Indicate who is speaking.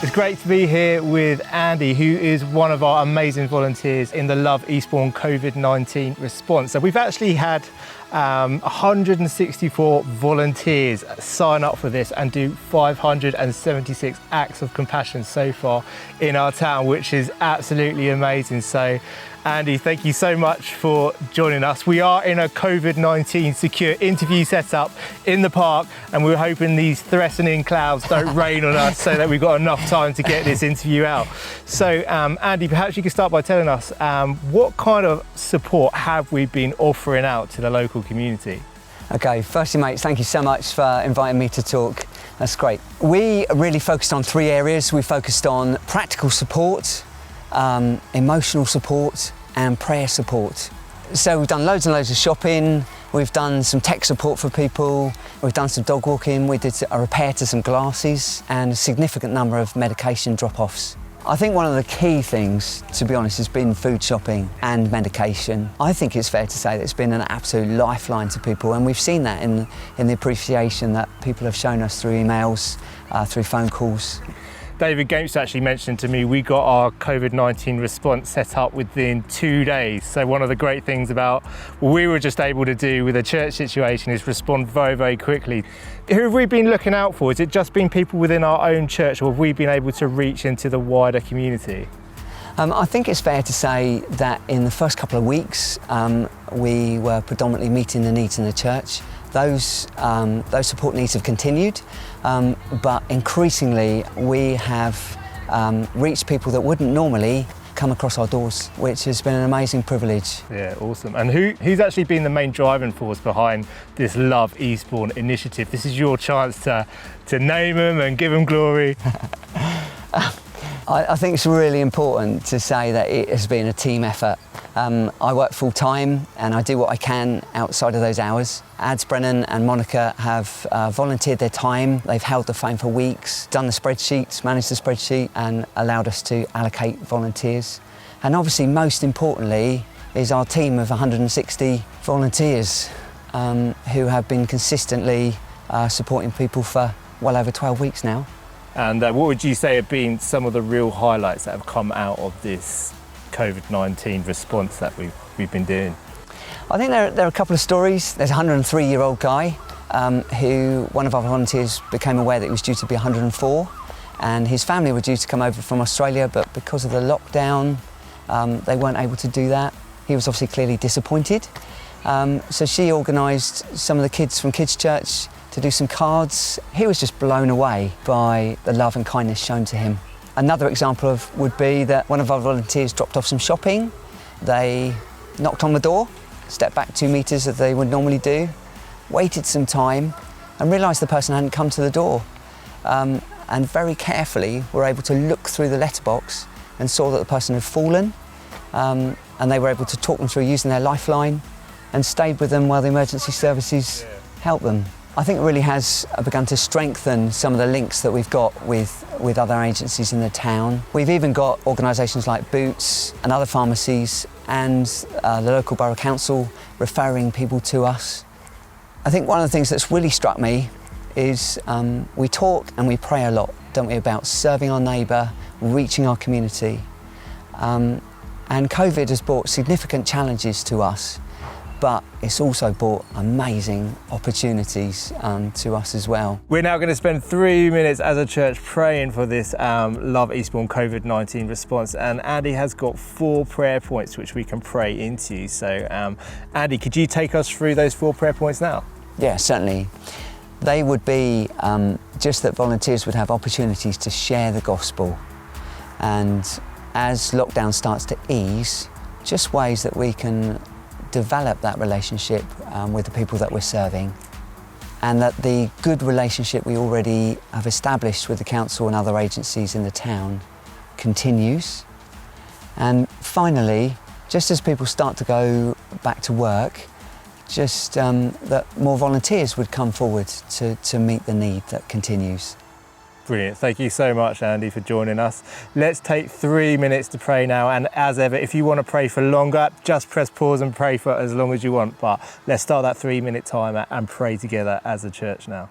Speaker 1: It's great to be here with Andy, who is one of our amazing volunteers in the Love Eastbourne Covid-19 response. So we've actually had 164 volunteers sign up for this and do 576 acts of compassion so far in our town, which is absolutely amazing. So Andy, thank you so much for joining us. We are in a Covid-19 secure interview setup in the park, and we're hoping these threatening clouds don't rain on us so that we've got enough time to get this interview out. So Andy, perhaps you could start by telling us what kind of support have we been offering out to the local community?
Speaker 2: Okay, firstly, mates, thank you so much for inviting me to talk. That's great. We really focused on three areas. We focused on practical support, emotional support and prayer support. So we've done loads and loads of shopping, we've done some tech support for people, we've done some dog walking, we did a repair to some glasses and a significant number of medication drop-offs. I think one of the key things, to be honest, has been food shopping and medication. I think it's fair to say that it's been an absolute lifeline to people, and we've seen that in the appreciation that people have shown us through emails, through phone calls.
Speaker 1: David Gates actually mentioned to me we got our Covid-19 response set up within 2 days. So one of the great things about what we were just able to do with the church situation is respond very, very quickly. Who have we been looking out for? Has it just been people within our own church, or have we been able to reach into the wider community?
Speaker 2: I think it's fair to say that in the first couple of weeks we were predominantly meeting the needs in the church. Those support needs have continued, but increasingly we have reached people that wouldn't normally come across our doors, which has been an amazing privilege.
Speaker 1: Yeah, awesome. And who's actually been the main driving force behind this Love Eastbourne initiative? This is your chance to name them and give them glory.
Speaker 2: I think it's really important to say that it has been a team effort. I work full time and I do what I can outside of those hours. Ads Brennan and Monica have volunteered their time. They've held the phone for weeks, done the spreadsheets, managed the spreadsheet and allowed us to allocate volunteers. And obviously, most importantly, is our team of 160 volunteers who have been consistently supporting people for well over 12 weeks now. And
Speaker 1: what would you say have been some of the real highlights that have come out of this Covid-19 response that we've been doing?
Speaker 2: I think there are a couple of stories. There's a 103-year-old guy who one of our volunteers became aware that he was due to be 104, and his family were due to come over from Australia, but because of the lockdown they weren't able to do that. He was obviously clearly disappointed, so she organised some of the kids from Kids Church to do some cards. He was just blown away by the love and kindness shown to him. Another example would be that one of our volunteers dropped off some shopping. They knocked on the door, stepped back 2 metres as they would normally do, waited some time and realised the person hadn't come to the door. And very carefully were able to look through the letterbox and saw that the person had fallen. And they were able to talk them through using their lifeline and stayed with them while the emergency services helped them. I think it really has begun to strengthen some of the links that we've got with other agencies in the town. We've even got organisations like Boots and other pharmacies and the local borough council referring people to us. I think one of the things that's really struck me is we talk and we pray a lot, don't we, about serving our neighbour, reaching our community. And COVID has brought significant challenges to us, but it's also brought amazing opportunities to us as well. We're now going to spend 3 minutes as a church praying for this Love Eastbourne Covid-19 response, and Andy has got 4 prayer points which we can pray into. So Andy, could you take us through those 4 prayer points now? Yeah, certainly. They would be just that volunteers would have opportunities to share the gospel, and as lockdown starts to ease, just ways that we can develop that relationship with the people that we're serving, and that the good relationship we already have established with the council and other agencies in the town continues. And finally, just as people start to go back to work, just that more volunteers would come forward to meet the need that continues.
Speaker 1: Brilliant. Thank you so much, Andy, for joining us. Let's take 3 minutes to pray now. And as ever, if you want to pray for longer, just press pause and pray for as long as you want. But let's start that 3-minute timer and pray together as a church now.